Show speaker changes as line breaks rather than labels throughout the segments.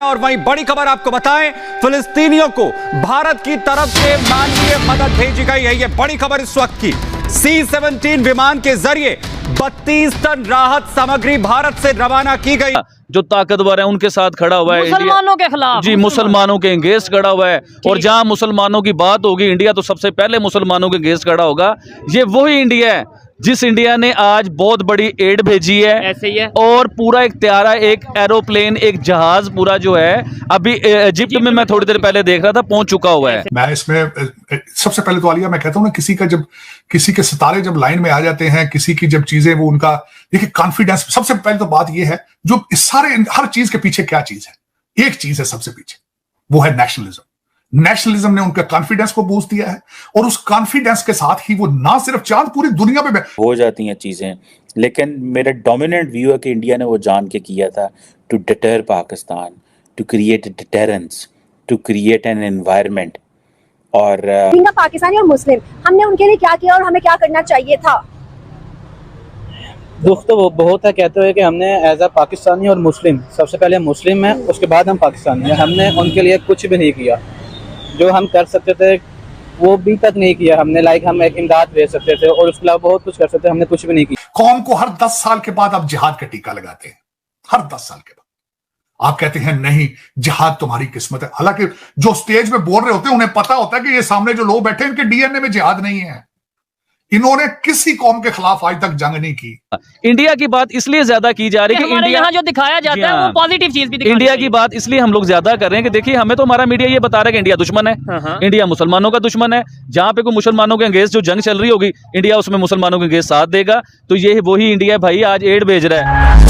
और वहीं बड़ी खबर आपको बताएं, फिलिस्तीनियों को भारत की तरफ से मानवीय मदद भेजी गई है। यह बड़ी खबर इस वक्त की। C-17 विमान के जरिए 32 टन राहत सामग्री भारत से रवाना की गई।
जो ताकतवर है उनके साथ खड़ा हुआ है,
मुसलमानों के खिलाफ
जी, मुसलमानों के अगेंस्ट खड़ा हुआ है। और जहां मुसलमानों की बात होगी, इंडिया तो सबसे पहले मुसलमानों के अगेंस्ट खड़ा होगा। ये वही इंडिया है जिस इंडिया ने आज बहुत बड़ी एड भेजी है।
ऐसे ही है।
और पूरा एक त्यारा, एक एरोप्लेन, एक जहाज पूरा जो है अभी इजिप्ट में मैं थोड़ी देर पहले देख रहा था, पहुंच चुका हुआ है।
मैं इसमें सबसे पहले तो आलिया, मैं कहता हूं ना, किसी के सितारे जब लाइन में आ जाते हैं, किसी की जब चीजें, वो उनका देखिए कॉन्फिडेंस। सबसे पहले तो बात यह है, जो इस सारे हर चीज के पीछे क्या चीज है, एक चीज है सबसे पीछे, वो है नेशनलिज्म। नेशनलिज्म ने उनका कॉन्फिडेंस को बूस्ट दिया है, और उस कॉन्फिडेंस के साथ ही वो ना सिर्फ चांद, पूरी दुनिया में
हो जाती हैं चीजें। लेकिन मेरा डोमिनेंट व्यू है कि इंडिया ने वो जान के किया था, to deter Pakistan, to create a deterrence, to create an environment. और
पाकिस्तानी और मुस्लिम, हमने उनके लिए क्या किया और हमें क्या करना चाहिए था?
दुख तो वो बहुत है, कहते हुए कि हमने एज अ पाकिस्तानी और मुस्लिम, सबसे पहले हम मुस्लिम हैं, उसके बाद हम पाकिस्तानी हैं, हमने उनके लिए कुछ भी नहीं किया। जो हम कर सकते थे वो भी तक नहीं किया हमने। लाइक हम एक इमदाद भेज सकते थे और उसके अलावा बहुत कुछ कर सकते थे, हमने कुछ भी नहीं किया।
कौम को हर 10 साल के बाद आप जिहाद का टीका लगाते हैं, हर 10 साल के बाद आप कहते हैं नहीं, जिहाद तुम्हारी किस्मत है। हालांकि जो स्टेज पे बोल रहे होते हैं उन्हें पता होता है कि ये सामने जो लोग बैठे हैं इनके डीएनए में जिहाद नहीं है। इन्होंने किसी कौम के खिलाफ आज तक जंग नहीं की।
इंडिया की बात इसलिए ज्यादा की जा रही है कि इंडिया
यहाँ जो दिखाया जाता है वो पॉजिटिव चीज भी दिखाई
इंडिया की बात इसलिए हम लोग ज्यादा कर रहे हैं कि देखिए, हमें तो हमारा मीडिया ये बता रहा है कि इंडिया दुश्मन है, इंडिया मुसलमानों का दुश्मन है। जहां पे कोई मुसलमानों के अगेंस्ट जो जंग चल रही होगी, इंडिया उसमें मुसलमानों के अगेंस्ट साथ देगा। तो ये वही इंडिया भाई आज एड भेज रहा है।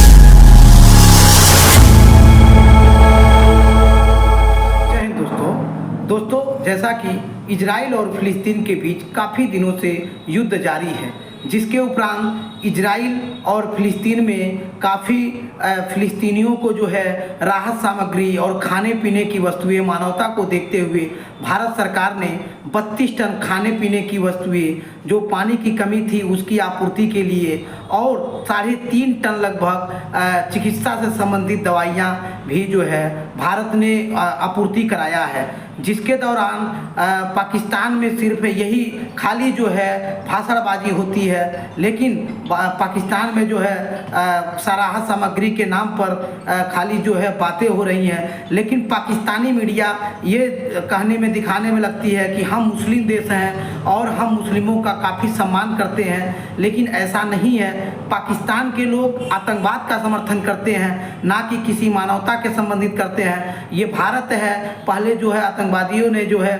दोस्तों, जैसा कि इजराइल और फिलिस्तीन के बीच काफ़ी दिनों से युद्ध जारी है, जिसके उपरांत इजराइल और फिलिस्तीन में काफ़ी फिलिस्तीनियों को जो है राहत सामग्री और खाने पीने की वस्तुएं, मानवता को देखते हुए भारत सरकार ने 32 टन खाने पीने की वस्तुएं, जो पानी की कमी थी उसकी आपूर्ति के लिए, और 3.5 टन लगभग चिकित्सा से संबंधित दवाइयां भी जो है भारत ने आपूर्ति कराया है। जिसके दौरान पाकिस्तान में सिर्फ यही खाली जो है भाषणबाजी होती है, लेकिन पाकिस्तान में जो है राहत सामग्री के नाम पर खाली जो है बातें हो रही हैं। लेकिन पाकिस्तानी मीडिया ये कहने में, दिखाने में लगती है कि हम मुस्लिम देश हैं और हम मुस्लिमों का काफ़ी सम्मान करते हैं, लेकिन ऐसा नहीं है। पाकिस्तान के लोग आतंकवाद का समर्थन करते हैं, ना कि किसी मानवता के संबंधित करते हैं। ये भारत है, पहले जो है आतंकवादियों ने जो है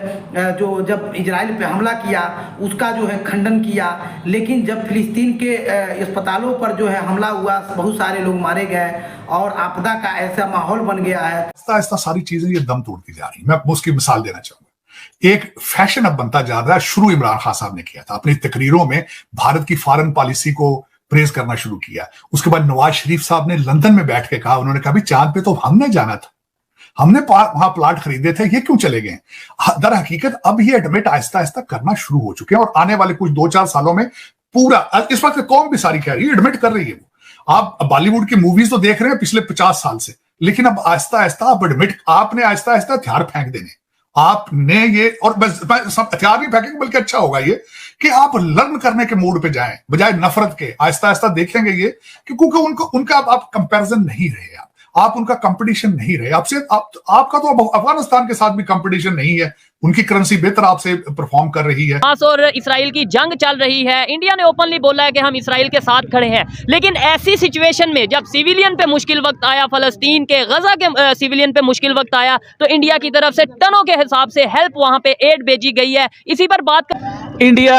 जो जब इजराइल पे हमला किया उसका जो है खंडन किया, लेकिन जब फिलिस्तीन के अस्पतालों पर जो है हमला हुआ, बहुत सारे लोग मारे गए और आपदा का ऐसा माहौल बन गया है।
ऐसा सारी चीजें ये दम तोड़ती जा रही। मैं उसकी मिसाल देना चाहूंगा। एक फैशन अब बनता जा रहा है, शुरू इमरान खान साहब ने किया था, अपनी तकरीरों में भारत की फॉरेन पॉलिसी को प्रेज करना शुरू किया। उसके बाद नवाज शरीफ साहब ने लंदन में बैठ के कहा, उन्होंने कहा भी चांद पे तो हमने जाना था, हमने वहां प्लाट खरीदे थे, ये क्यों चले गए? दर हकीकत अब ये एडमिट आहिस्ता आहिस्ता करना शुरू हो चुके हैं, और आने वाले कुछ 2-4 सालों में पूरा, इस वक्त कौम भी सारी कह रही है, एडमिट कर रही है। आप बॉलीवुड की मूवीज तो देख रहे हैं पिछले 50 साल से, लेकिन अब आहिस्ता आहिस्ता आप एडमिट, आपने आहिस्ता आहिस्ता हथियार फेंक देने, आपने ये, और बस हथियार नहीं फेंकेंगे बल्कि अच्छा होगा ये कि आप लर्न करने के मूड पे जाएं बजाय नफरत के। आहिस्ता आहिस्ता देखेंगे ये कि क्योंकि उनका आप कंपैरिजन नहीं रहे, आप उनका कंपटीशन नहीं रहे आपसे। आपका तो अफगानिस्तान के साथ भी कंपटीशन नहीं है, उनकी करेंसी बेहतर आपसे परफॉर्म कर रही है।
और इजराइल की जंग चल रही है, इंडिया ने ओपनली बोला है कि हम इजराइल के साथ खड़े हैं। लेकिन ऐसी सिचुएशन में जब सिविलियन पे मुश्किल वक्त आया, फलस्तीन के, गजा के सिविलियन पे मुश्किल वक्त आया, तो इंडिया की तरफ से टनों के हिसाब से हेल्प वहां पे एड भेजी गई है। इसी पर बात
इंडिया,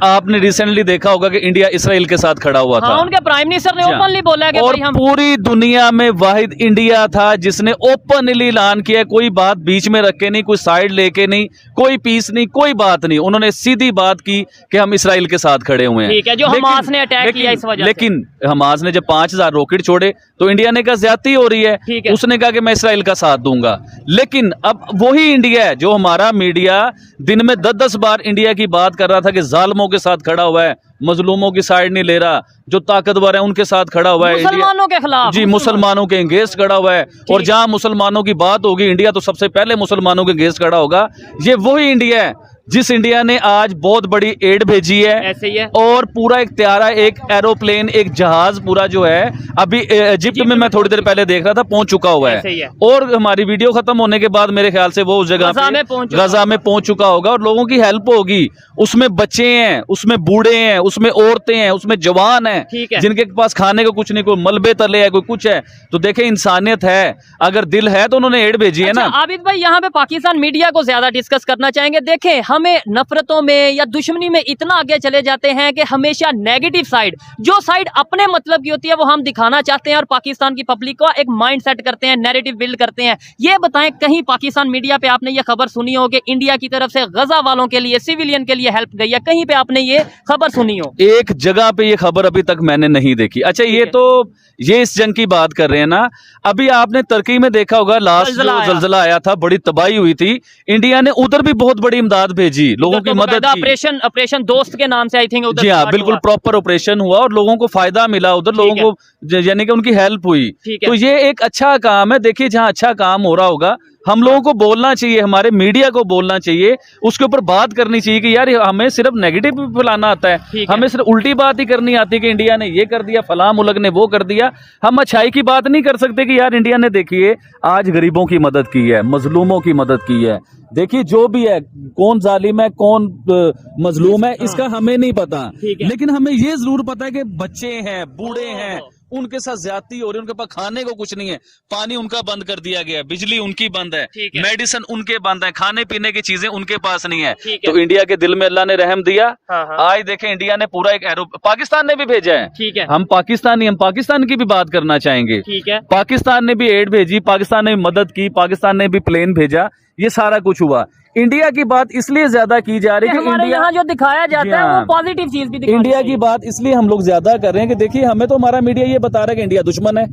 आपने रिसेंटली देखा होगा कि इंडिया इसराइल के साथ खड़ा हुआ था।
उनके प्राइम मिनिस्टर ने ओपनली बोला कि
और
भाई हम,
पूरी दुनिया में वाहिद इंडिया था जिसने ओपनली ऐलान किया, कोई बात बीच में रख के नहीं, कोई साइड लेके नहीं, कोई पीस नहीं, कोई बात नहीं। उन्होंने सीधी बात की कि हम इसराइल के साथ खड़े हुए हैं।
ठीक है, जो हमास ने अटैक किया इस वजह से।
लेकिन हमास ने जब 5000 रॉकेट छोड़े तो इंडिया ने कहा ज्यादती हो रही है, उसने कहा कि मैं इसराइल का साथ दूंगा। लेकिन अब वही इंडिया है जो हमारा मीडिया दिन में 10-10 बार इंडिया की बात कर रहा था कि जालिमों मजलूमों के साथ खड़ा हुआ है, मजलूमों की साइड नहीं ले रहा, जो ताकतवर है उनके साथ खड़ा हुआ है,
मुसलमानों के खिलाफ,
जी मुसलमानों के अगेंस्ट खड़ा हुआ है। और जहां मुसलमानों की बात होगी, इंडिया तो सबसे पहले मुसलमानों के अगेंस्ट खड़ा होगा। ये वही इंडिया है जिस इंडिया ने आज बहुत बड़ी एड भेजी है,
ऐसे ही है।
और पूरा एक त्यारा, एक एरोप्लेन, एक जहाज पूरा जो है अभी इजिप्ट में मैं थोड़ी देर पहले देख रहा था पहुंच चुका हुआ
ऐसे ही
है।
है।
और हमारी वीडियो खत्म होने के बाद मेरे ख्याल से वो उस जगह
गजा में
पहुंच चुका होगा और लोगों की हेल्प होगी। उसमें बच्चे हैं, उसमें बूढ़े हैं, उसमें औरतें हैं, उसमें जवान हैं,
ठीक है।
जिनके पास खाने को कुछ नहीं, कोई मलबे तले है, कोई कुछ है। तो देखे इंसानियत है, अगर दिल है तो उन्होंने एड भेजी है ना।
आबिद भाई, यहाँ पे पाकिस्तान मीडिया को ज्यादा डिस्कस करना चाहेंगे। देखें, हमें नफरतों में या दुश्मनी में इतना आगे चले जाते हैं कि हमेशा नेगेटिव साइड, जो साइड अपने मतलब की होती है, वो हम दिखाना चाहते हैं और पाकिस्तान की पब्लिक को एक माइंड सेट करते हैं, नैरेटिव बिल्ड करते हैं। ये बताएं, कहीं पाकिस्तान मीडिया पे आपने ये खबर सुनी हो कि इंडिया की तरफ से गजा वालों के लिए, सिविलियन के लिए हेल्प गई है? कहीं पे आपने ये खबर सुनी हो?
एक जगह पे ये खबर अभी तक मैंने नहीं देखी। अच्छा, ये इस जंग की बात कर रहे हैं ना। अभी आपने तुर्की में देखा होगा, लास्ट जो जलजला आया था, बड़ी तबाही हुई थी, इंडिया ने उधर भी बहुत बड़ी इमदाद भेजी, लोगों की मदद की।
ऑपरेशन दोस्त के नाम से आई थिंक उधर।
जी हाँ, बिल्कुल प्रॉपर ऑपरेशन हुआ और लोगों को फायदा मिला उधर, लोगों को यानी कि उनकी हेल्प हुई। तो ये एक अच्छा काम है। देखिए, जहाँ अच्छा काम हो रहा होगा, हम लोगों को बोलना चाहिए, हमारे मीडिया को बोलना चाहिए, उसके ऊपर बात करनी चाहिए कि यार हमें सिर्फ नेगेटिव फैलाना आता है, हमें सिर्फ उल्टी बात ही करनी आती है कि इंडिया ने ये कर दिया, फलां मुल्क ने वो कर दिया। हम अच्छाई की बात नहीं कर सकते कि यार इंडिया ने देखिए आज गरीबों की मदद की है, मजलूमों की मदद की है। देखिए, जो भी है, कौन जालिम है, कौन मजलूम है, इसका हमें नहीं पता, लेकिन हमें ये जरूर पता है कि बच्चे हैं, बूढ़े हैं, उनके साथ ज्यादती हो रही है, उनके पास खाने को कुछ नहीं है, पानी उनका बंद कर दिया गया, बिजली उनकी बंद है, मेडिसिन उनके बंद है, खाने पीने की चीजें उनके पास नहीं है। तो इंडिया के दिल में अल्लाह ने रहम दिया। आज देखें, इंडिया ने पूरा एक पाकिस्तान ने भी भेजा है। हम पाकिस्तान की भी बात करना चाहेंगे। पाकिस्तान ने भी एड भेजी, पाकिस्तान ने भी मदद की, पाकिस्तान ने भी प्लेन भेजा, ये सारा कुछ हुआ। इंडिया की बात इसलिए ज्यादा की जा रही है कि इंडिया
यहाँ जो दिखाया जाता है वो पॉजिटिव चीज भी
इंडिया की बात इसलिए हम लोग ज्यादा कर रहे हैं कि देखिए, हमें तो हमारा मीडिया ये बता रहा है कि इंडिया दुश्मन है,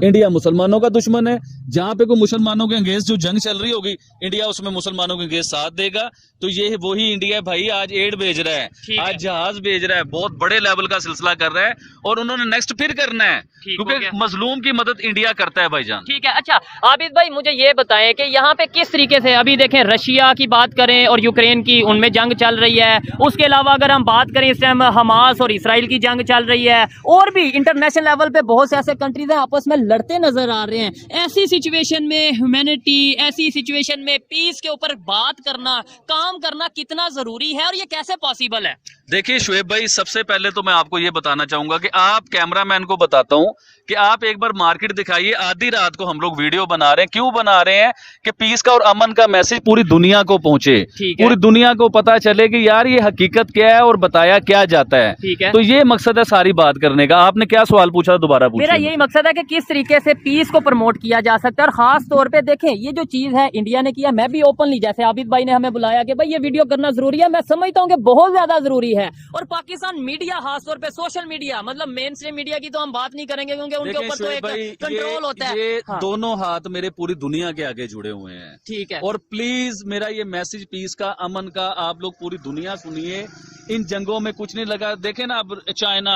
इंडिया मुसलमानों का दुश्मन है। जहां पे कोई मुसलमानों के अगेंस्ट जो जंग चल रही होगी, इंडिया उसमें मुसलमानों के अगेंस्ट साथ देगा। तो ये वही इंडिया है भाई, आज एड भेज रहा है, आज जहाज भेज रहा है, बहुत बड़े लेवल का सिलसिला कर रहा है और उन्होंने नेक्स्ट फिर करना है, क्योंकि मजलूम की मदद इंडिया करता है भाईजान।
ठीक है। अच्छा आबिद भाई, मुझे ये बताएं कि यहाँ पे किस तरीके से, अभी देखें रशिया की बात करें और यूक्रेन की, उनमें जंग चल रही है। उसके अलावा अगर हम बात करें, इस टाइम हमास और इसराइल की जंग चल रही है, और भी इंटरनेशनल लेवल पे बहुत से ऐसे कंट्रीज हैं आपस में लड़ते नजर आ रहे हैं। ऐसी सिचुएशन में ह्यूमैनिटी, ऐसी सिचुएशन में पीस के ऊपर बात करना, काम करना कितना जरूरी है और ये कैसे पॉसिबल है?
देखिए शुएब भाई, सबसे पहले तो मैं आपको ये बताना चाहूंगा कि आप कैमरामैन को बताता हूं कि आप एक बार मार्केट दिखाइए। आधी रात को हम लोग वीडियो बना रहे हैं, क्यों बना रहे हैं कि पीस का और अमन का मैसेज पूरी दुनिया को पहुंचे, पूरी दुनिया को पता चले कि यार ये हकीकत क्या है और बताया क्या जाता है। तो ये मकसद है सारी बात करने का। आपने क्या सवाल पूछा, दोबारा पूछिए।
मेरा यही मकसद है कि किस तरीके से पीस को प्रमोट किया जा सकता है, और खास तौर पे देखें ये जो चीज है इंडिया ने किया, मैं भी ओपनली, जैसे आबिद भाई ने हमें बुलाया कि भाई ये वीडियो करना जरूरी है, मैं समझता हूँ कि बहुत ज्यादा जरूरी है। और पाकिस्तान मीडिया, खासतौर पे सोशल मीडिया, मतलब मेन स्ट्रीम मीडिया की तो हम बात नहीं करेंगे क्योंकि उनके ऊपर तो एक कंट्रोल होता है।
ये दोनों हाथ मेरे पूरी दुनिया के आगे जुड़े हुए हैं,
ठीक है।
और प्लीज मेरा ये मैसेज पीस का, अमन का, आप लोग पूरी दुनिया सुनिए। इन जंगों में कुछ नहीं लगा। देखें ना, अब चाइना,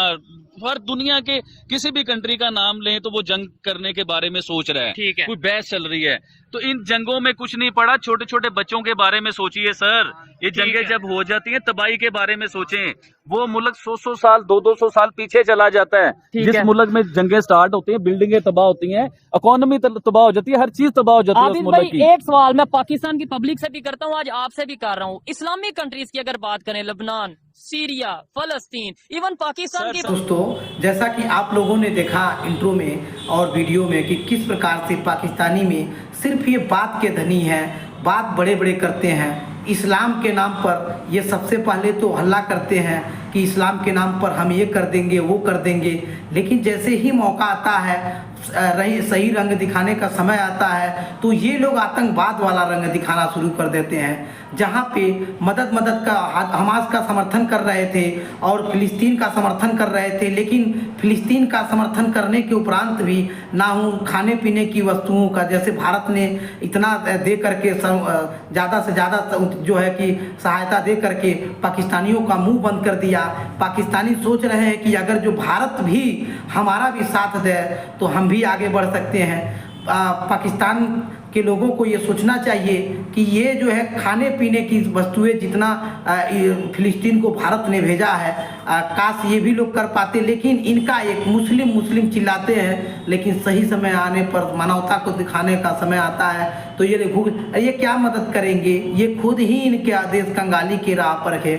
हर दुनिया के किसी भी कंट्री का नाम लें तो वो जंग करने के बारे में सोच रहा है,
ठीक है।
कोई बहस चल रही है। तो इन जंगों में कुछ नहीं पड़ा। छोटे छोटे बच्चों के बारे में सोचिए सर, ये जंगें जब हो जाती हैं तबाही के बारे में सोचें। वो मुल्क 100 साल 200 साल पीछे चला जाता है। जिस मुल्क में जंगें स्टार्ट होती हैं, बिल्डिंगें तबाह होती हैं, इकोनॉमी तबाह हो जाती है, हर चीज तबाह हो जाती है उस मुल्क की।
एक सवाल मैं पाकिस्तान की पब्लिक से भी करता हूँ, आज आपसे भी कर रहा हूँ। इस्लामिक कंट्रीज की अगर बात करें, लेबनान, सीरिया, फलस्तीन, इवन पाकिस्तान की।
दोस्तों, जैसा कि आप लोगों ने देखा इंट्रो में और वीडियो में कि किस प्रकार से पाकिस्तानी में सिर्फ ये बात के धनी हैं, बात बड़े बड़े करते हैं। इस्लाम के नाम पर ये सबसे पहले तो हल्ला करते हैं कि इस्लाम के नाम पर हम ये कर देंगे वो कर देंगे, लेकिन जैसे ही मौका आता है, सही रंग दिखाने का समय आता है, तो ये लोग आतंकवाद वाला रंग दिखाना शुरू कर देते हैं। जहाँ पे मदद का हमास का समर्थन कर रहे थे और फिलिस्तीन का समर्थन कर रहे थे, लेकिन फिलिस्तीन का समर्थन करने के उपरांत भी ना हो खाने पीने की वस्तुओं का, जैसे भारत ने इतना दे करके ज़्यादा से ज़्यादा जो है कि सहायता दे करके पाकिस्तानियों का मुंह बंद कर दिया। पाकिस्तानी सोच रहे हैं कि अगर जो भारत भी हमारा भी साथ दे तो हम भी आगे बढ़ सकते हैं। पाकिस्तान के लोगों को ये सोचना चाहिए कि ये जो है खाने पीने की वस्तुएं जितना फिलिस्तीन को भारत ने भेजा है, काश ये भी लोग कर पाते, लेकिन इनका एक मुस्लिम चिल्लाते हैं, लेकिन सही समय आने पर मानवता को दिखाने का समय आता है तो ये क्या मदद करेंगे, ये खुद ही इनके आदेश कंगाली की राह पर है।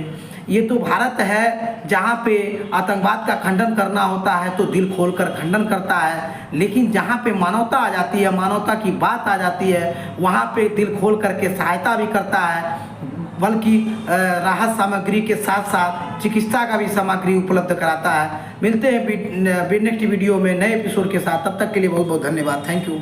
ये तो भारत है जहाँ पे आतंकवाद का खंडन करना होता है तो दिल खोलकर खंडन करता है, लेकिन जहाँ पे मानवता आ जाती है, मानवता की बात आ जाती है, वहाँ पे दिल खोल करके सहायता भी करता है, बल्कि राहत सामग्री के साथ साथ चिकित्सा का भी सामग्री उपलब्ध कराता है। मिलते हैं नेक्स्ट वीडियो में नए एपिसोड के साथ, तब तक के लिए बहुत बहुत धन्यवाद। Thank you.